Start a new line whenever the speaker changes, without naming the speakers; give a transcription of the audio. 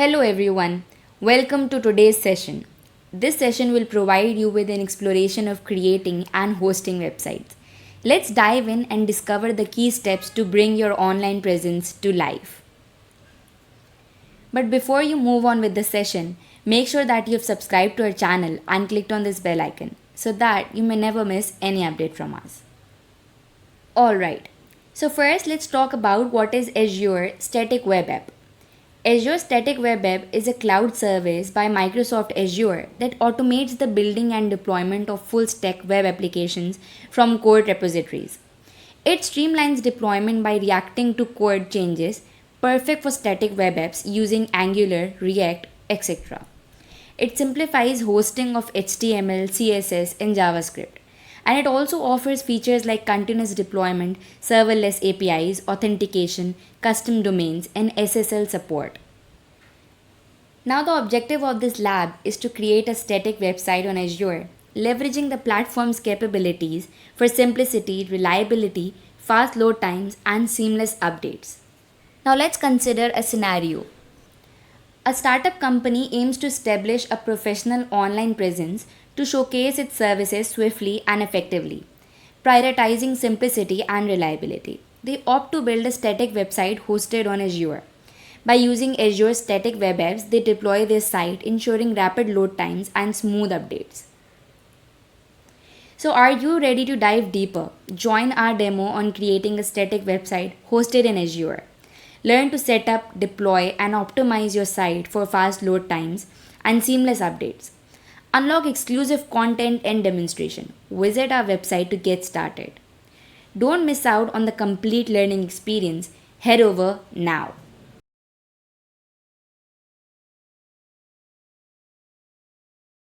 Hello everyone, welcome to today's session. This session will provide you with an exploration of creating and hosting websites. Let's dive in and discover the key steps to bring your online presence to life. But before you move on with the session, make sure that you've subscribed to our channel and clicked on this bell icon so that you may never miss any update from us. Alright, so first let's talk about what is Azure Static Web App. Azure Static Web App is a cloud service by Microsoft Azure that automates the building and deployment of full-stack web applications from code repositories. It streamlines deployment by reacting to code changes, perfect for static web apps using Angular, React, etc. It simplifies hosting of HTML, CSS, and JavaScript. And it also offers features like continuous deployment, serverless APIs, authentication, custom domains, and SSL support. Now the objective of this lab is to create a static website on Azure, leveraging the platform's capabilities for simplicity, reliability, fast load times, and seamless updates. Now let's consider a scenario. A startup company aims to establish a professional online presence to showcase its services swiftly and effectively, prioritizing simplicity and reliability. They opt to build a static website hosted on Azure. By using Azure Static Web Apps, they deploy their site, ensuring rapid load times and smooth updates. So, are you ready to dive deeper? Join our demo on creating a static website hosted in Azure. Learn to set up, deploy, and optimize your site for fast load times and seamless updates. Unlock exclusive content and demonstration. Visit our website to get started. Don't miss out on the complete learning experience. Head over now.